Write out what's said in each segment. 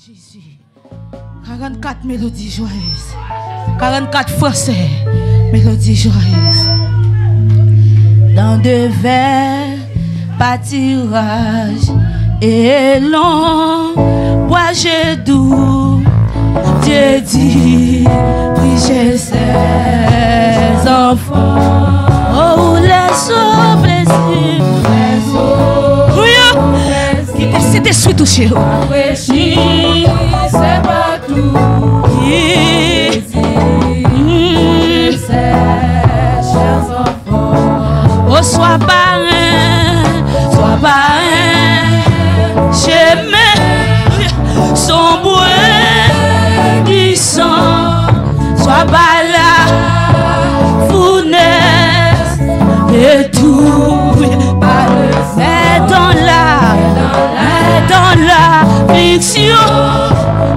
Jésus. 44 mélodies joyeuses. 44 français, mélodies joyeuses. Dans deux vers, pâturage et long, bois doux. Dieu dit, oui, j'ai ses enfants. Oh, laisse-au plaisir. C'était sous touché. Réfléchis, c'est pas tout. Chers enfants. Oh, sois parrain, j'aimais son bruit du sang. Sois pas là, fournaise et tout. Mais dans la fiction,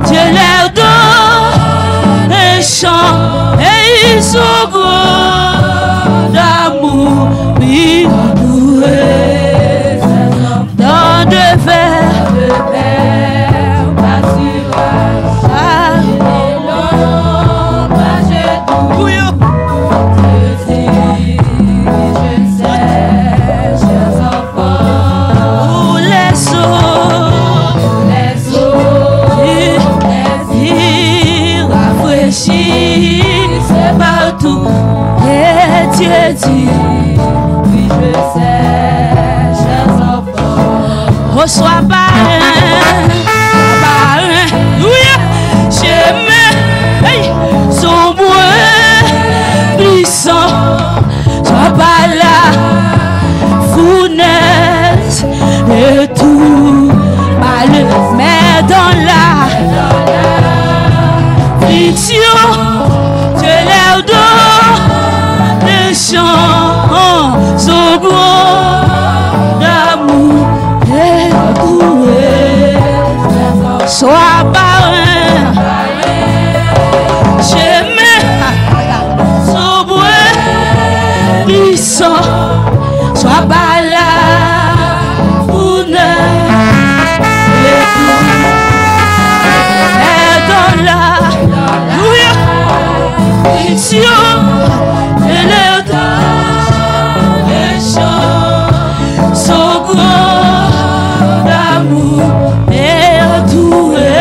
Dieu leur donne un chant et ils sont gros d'amour, oui, dans deux vers, pâturage et long, trajet doux. C'est partout et Dieu dit, oui je sais, chers enfants. Reçois parrain, oui, j'aimais son bruit glissant. Sois pas là, fournaise et tout, mais dans la fiction, Dieu leur donne des chants, son gros d'amour et doué. Sois parrain, j'aimais son bruit puissant. Sois pas là, fournaise et tout, et dans la fiction, et leur donne des chants, son gros d'amour et doué.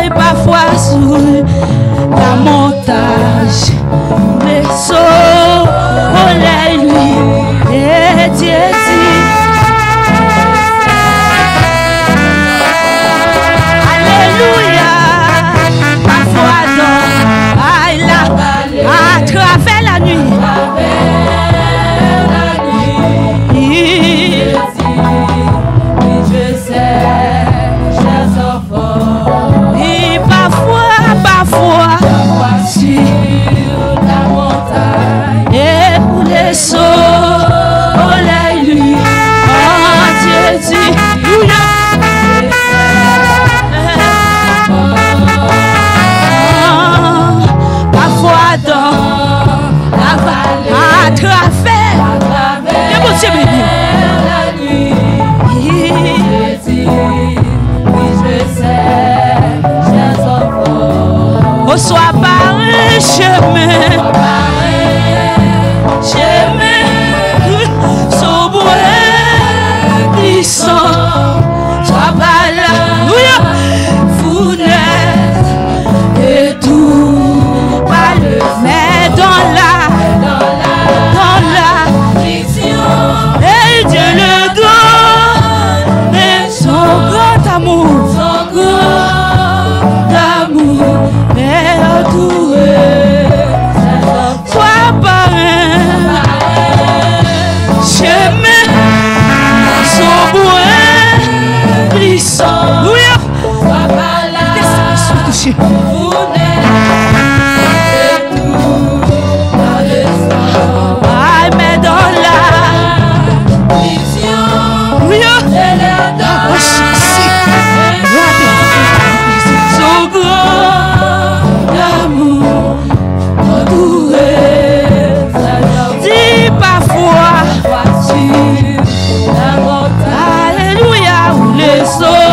Et parfois sous la montage, les soleils lui et Dieu dit, alléluia. À travers la nuit, oui, je sais, chers enfants. Et parfois, sur la montagne, et pour les soleils, lui, oh Dieu dit, à travers la nuit, oui je sais, chers enfants. Reçois par un chemin, son bruit glissant. Sois pas là, fournaise et tout, mais dans la fiction, et Dieu le donne, et son grand amour, et doué. Sois parrain, j'aimais son bruit glissant. Sois pas là, mais dans la fiction, son grand amour entouré. Dis parfois, alléluia, où les autres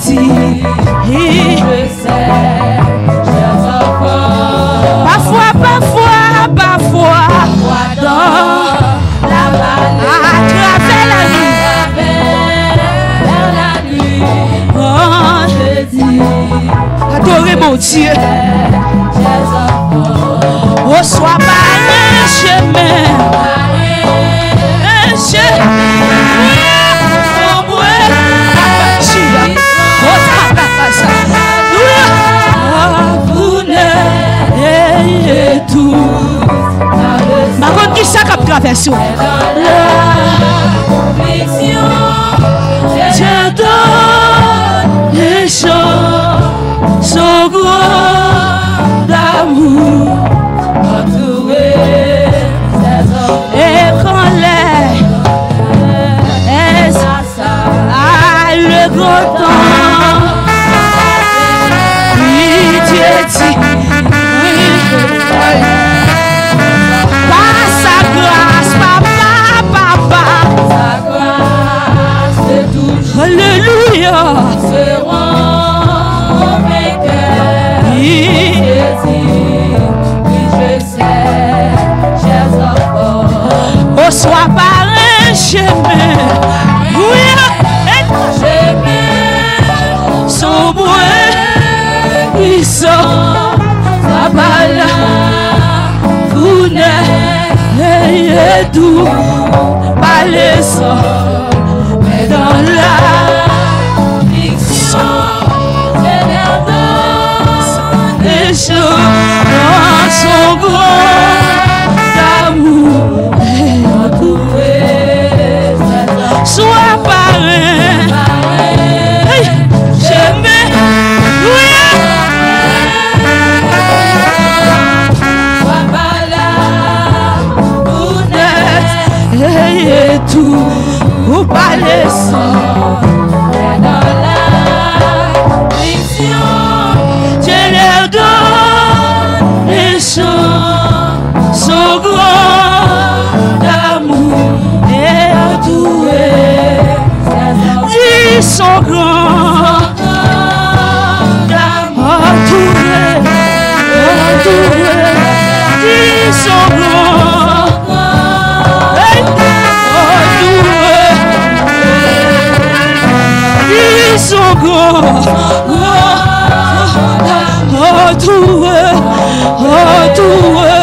dit, je sais, chers enfants, parfois, dans la vallée, à travers la nuit, vers la nuit, oh, je dis, adorez mon Dieu, chers enfants, oh, sois par un chemin, un chemin, oh, ouais, vous n'ayez tout. Par contre, qui ça qui a traversé? Dieu donne les choses, son grand d'amour. Et quand les le grand temps, oui, Dieu dit, par sa grâce, papa, alléluia, oui, oh, soit par un chemin, oui, son bruit, ils sont là, vous n'ayez tout, pas les sorts, mais dans la fiction, des choses dans son grand d'amour, soit par un chemin, oui, et tout, ou pas les sangs, dans la fiction, Dieu leur donne les chants, son grand amour et entouré, dit son grand amour, entouré, dit son grand. Son grand, entouré,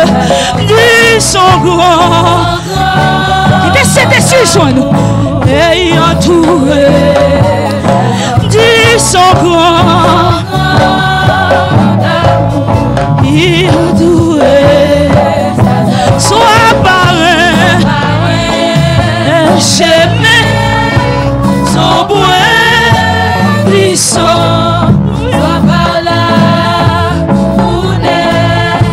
dit son grand, il décède sur nous, et entouré, dit son grand, il entouré, soit par un chemin, son bruit. Soit par là, vous n'êtes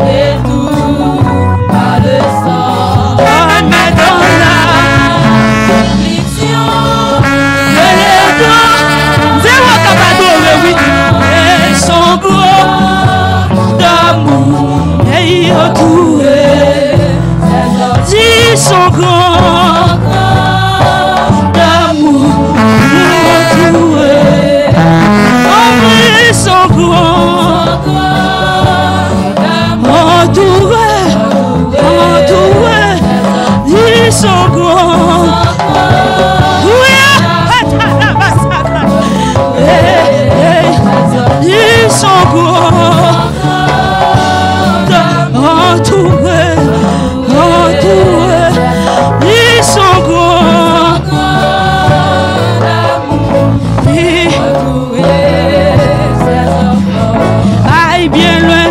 et tout par le sang. Mais dans la fiction, zéro capado, oui, et son grand d'amour, et entouré, dit son grand d'amour, entouré. Son grand entouré, dit son grand, oui, dit son grand entouré, dit son grand. Aïe, bien loin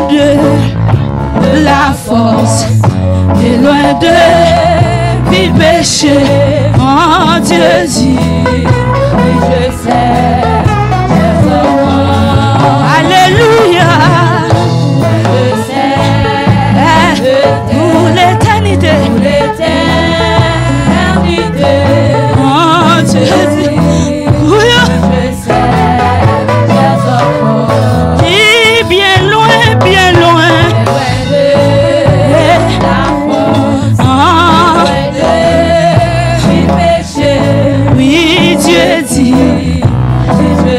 de la force, et loin de vil péché, oh Dieu dit, je sais, alléluia, je sais, pour l'éternité, oh Dieu dit, oui, je sais, bien loin, péché, oui, Dieu dit, je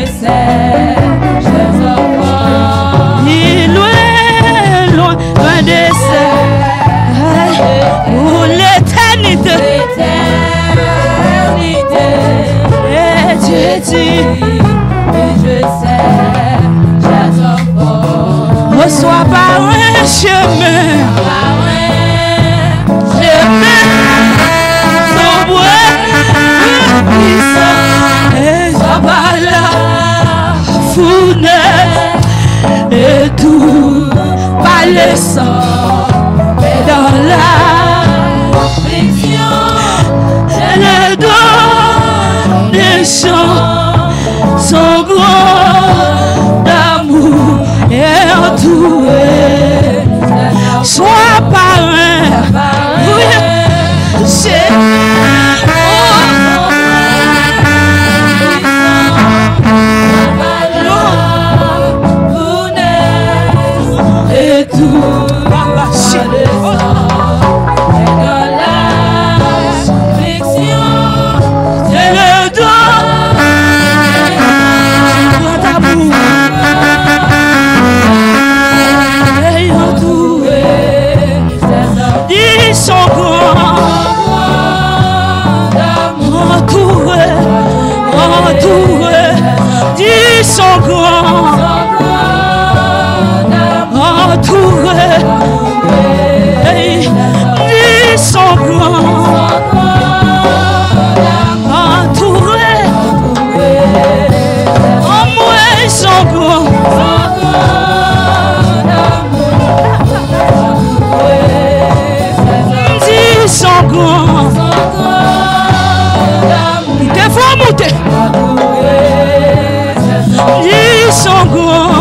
Sois par un chemin. Sois par la fournaise et tout par le sang et dans l'affliction et le don des chants son grand d'amour et entouré. Sois par un et tout son grand entouré, dis son grand entouré, en moi son grand dis son grand, il te faut monter. Dis son grand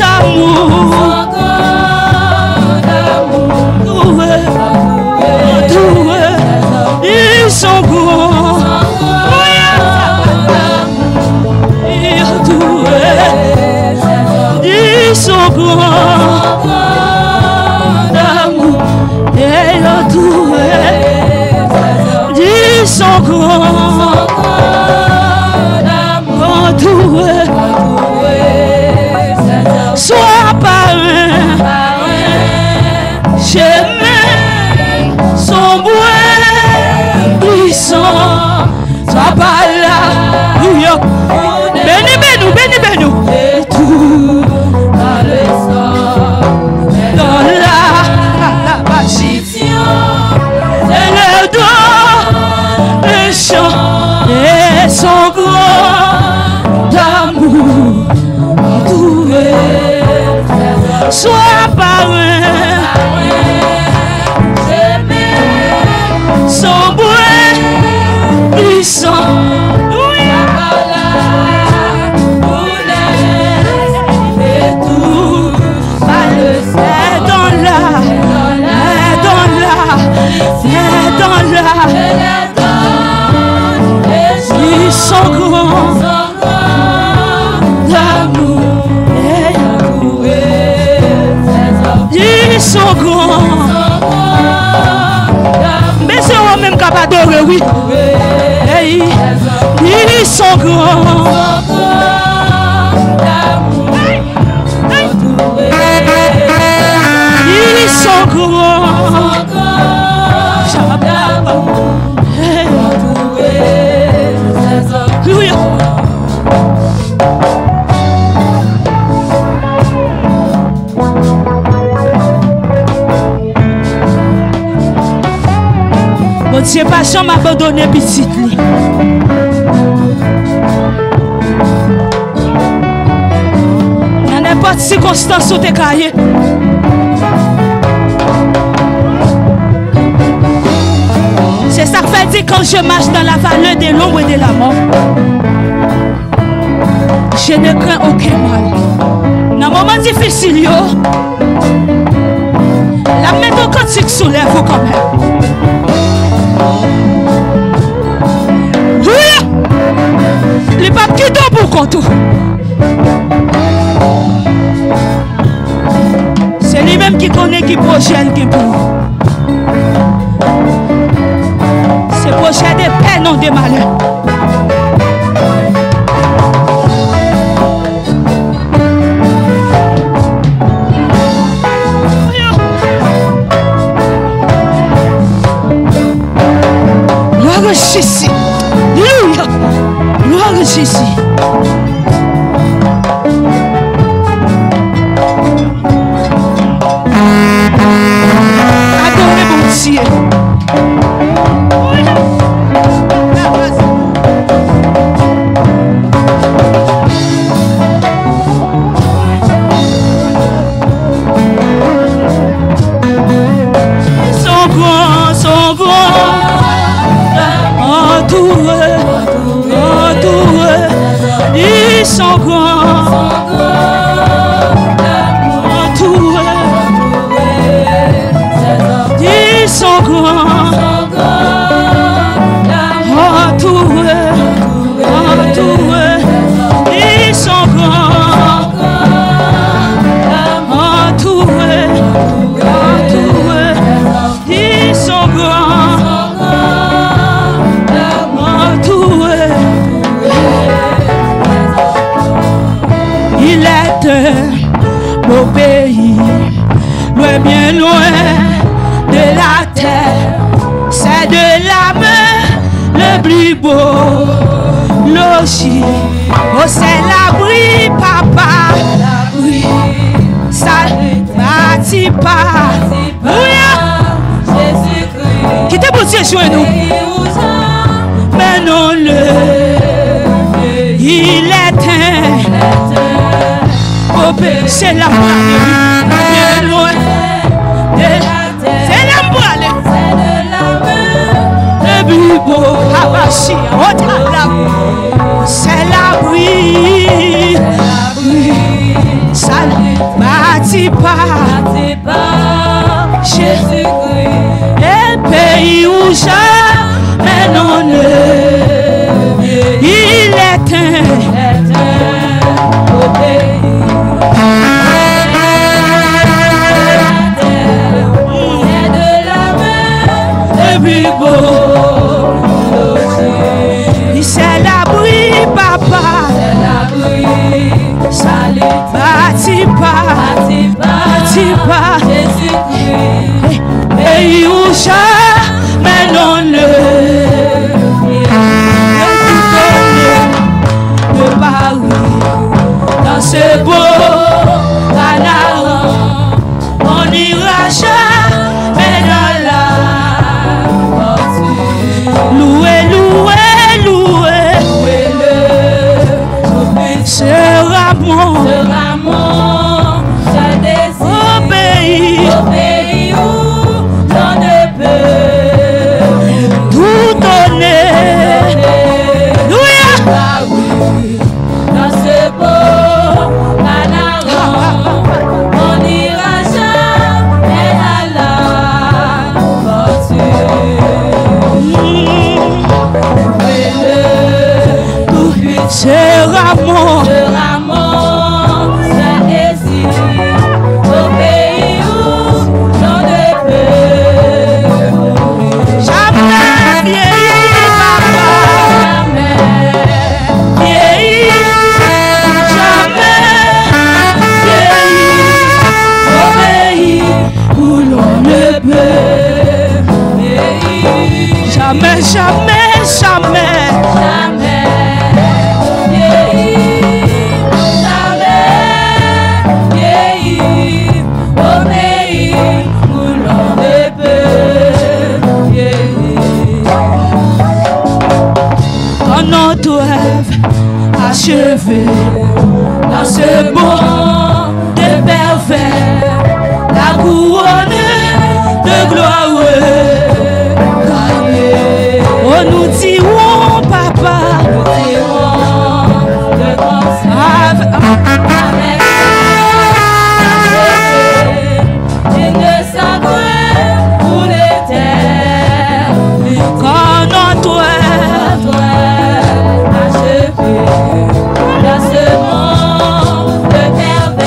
amour, dis son grand dis son grand amour et entouré. Son grand entouré, soit par un chemin sombre glissant, soit par là, bénis-nous, et tout dans le sang, dans la magicienne, et le dos. Et son grand amour entouré, soit par un chemin sombre glissant, et tout dans la son grand d'amour dis son grand mais c'est moi même capable d'adorer, oui, dis son grand dis son grand Alléluia. Bon Dieu, pas jamais m'abandonner petit li. Dans n'importe circonstance où t'es caillé. C'est ça que fait dire quand je marche dans la vallée de l'ombre et de la mort. Je ne crains aucun mal. Dans un moment difficile, la main de cantique soulève quand même. Oui! Les papes qui donnent pour compte. C'est lui-même qui connaît qui projette qui pour. C'est projet de paix, non de malheur. Jésus. Alléluia. Jésus. Adorez mon Dieu. Son grand, entouré, ils sont grands, entouré, ils sont grands, entouré, ils sont grands, entouré, ils sont grands, entourés. Il est beau pays, loin, bien loin de la terre. C'est de la main le plus beau logis. Oh, c'est l'abri, papa. Oui, ça bâtit pas. Qui t'a beau Dieu jouer nous? Mais non, il est c'est la main bien loin de la terre. C'est la main le plus beau. C'est l'abri. Ça ne bâtit pas. Jésus-Christ. Et pays où jamais non il est au pays. C'est de la main le plus beau. C'est l'abri, papa. C'est l'abri. Salut, bâtis pas. Jésus-Christ. Pays où jamais non de Paris. Dans ce beau Canaran, on n'ira jamais dans la fortune. Louez sera mon désir. Au pays où l'on ne peut tout donner. Dans ce beau Canaran, on n'ira jamais à la fortune. Sera mon désir. Au pays où l'on ne peut jamais vieillir, papa. Jamais vieillir. Au pays où l'on ne peut vieillir. Jamais achevé dans ce monde de pervers, la couronne de gloire gagnée. Oh, nous dirons, papa, nous dirons de avec digne sacré pour l'éternité. Quand notre achevé dans ce monde de pervers.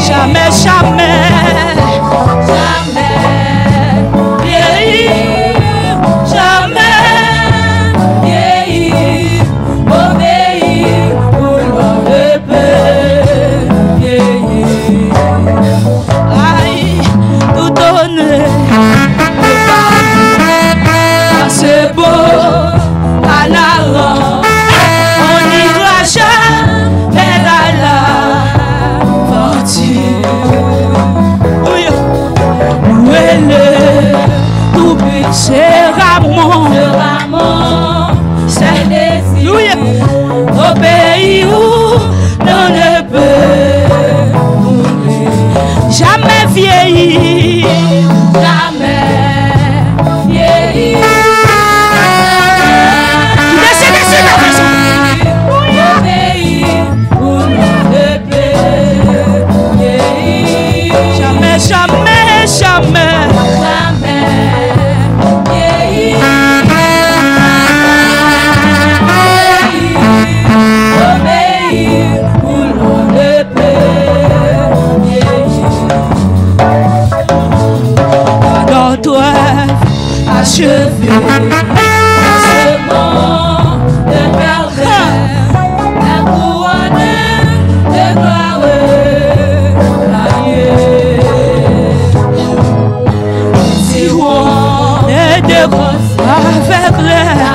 Jamais, jamais, vieillir, jamais vieillir, obéir, vouloir le paix, vieillir. Aïe, tout donner, c'est beau, à la rang, on n'ira jamais à l'aventure. Tout c'est Ramon, c'est désir, au pays où l'on ne peut jamais vieillir, jamais vieillir. Descends la maison. Au pays où l'on ne peut vieillir. Jamais, jamais, jamais. Achevé ce monde de merveille, la couronne de gloire à Dieu. Si on est de grâce avec l'air,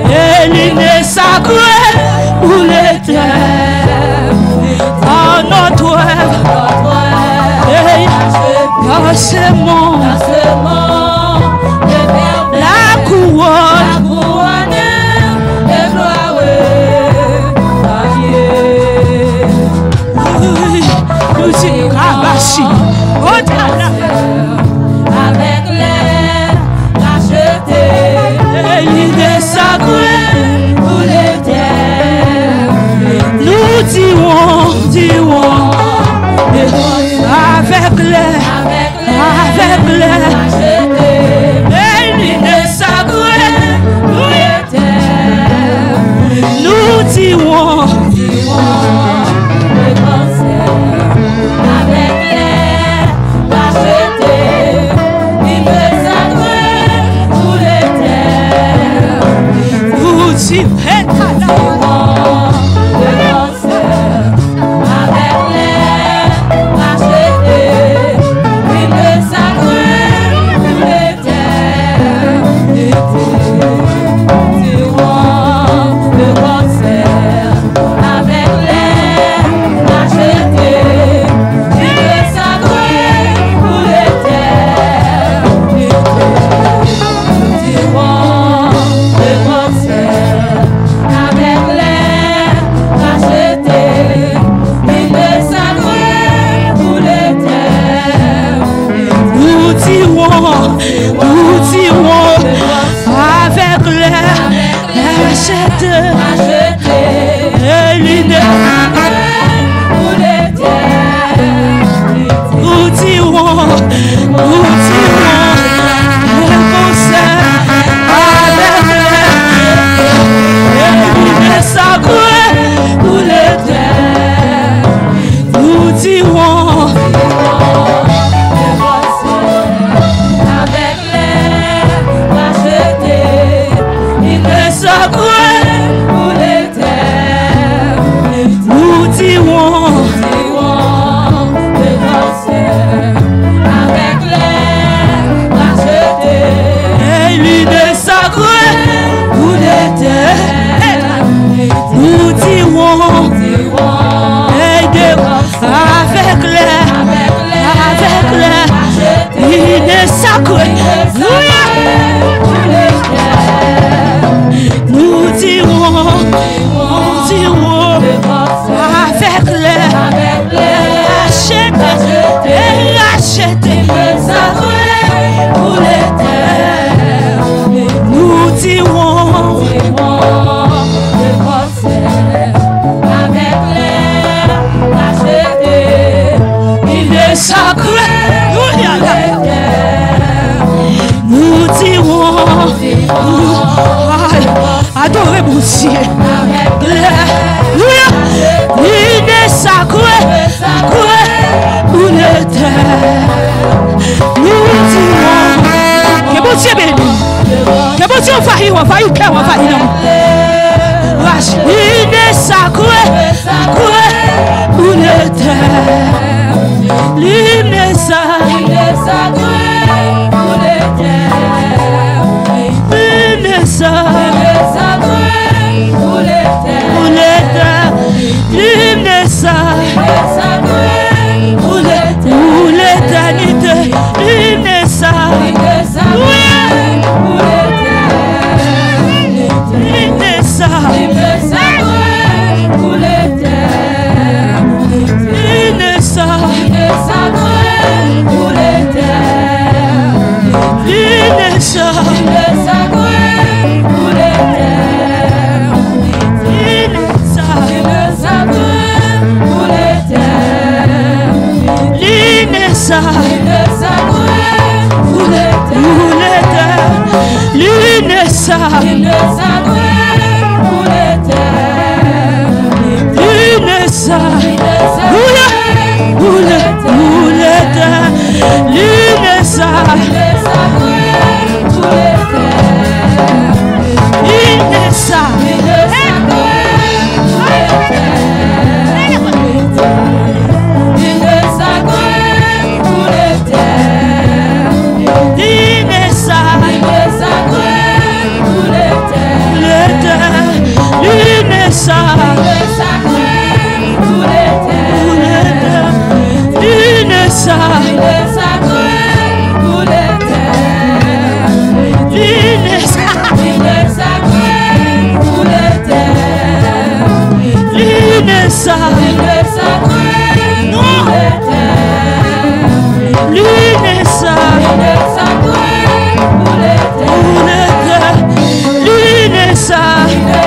et l'île sacrée pour l'éternel, en notre dans ce monde de merveille, la couronne de gloire à Dieu. Nous y rabachi, avec l'air racheté, et l'idée sacrée pour l'éternel. Nous dirons, avec l'air. Avec l'air, et l'idée sacrée, nous dirons, le concert, avec l'air, racheté, l'idée sacrée, pour l'éternel. Nous dirons, le concert, avec l'air, racheté. Nous disons Adorez mon Dieu. Alléluia. Il est sacré, sacré pour l'éternel. Nous disons que bon Dieu béni. Que bon Dieu on faillit, on faillit, on faillit non. Il est sacré, sacré pour l'éternel. Il est sacré pour l'éternel. Il est sacré pour l'éternel. Il est sacré pour l'éternité. Il est sacré pour l'éternel. Il est sacré pour l'éternel. Il est sacré pour l'éternel. Il est sacré pour l'éternel. Il est sacré pour l'éternel. Il est sacré pour l'éternel. Il est sacré pour l'éternel. Il est sacré pour l'éternel. Il est sacré pour l'éternel. Il est sacré pour l'éternel. Il est sacré pour l'éternel. Il est sacré pour l'éternel. Il est sacré pour l'éternel. Il est sacré pour l'éternel. Il est sacré pour l'éternel. Il est sacré pour l'éternel. Il est sacré.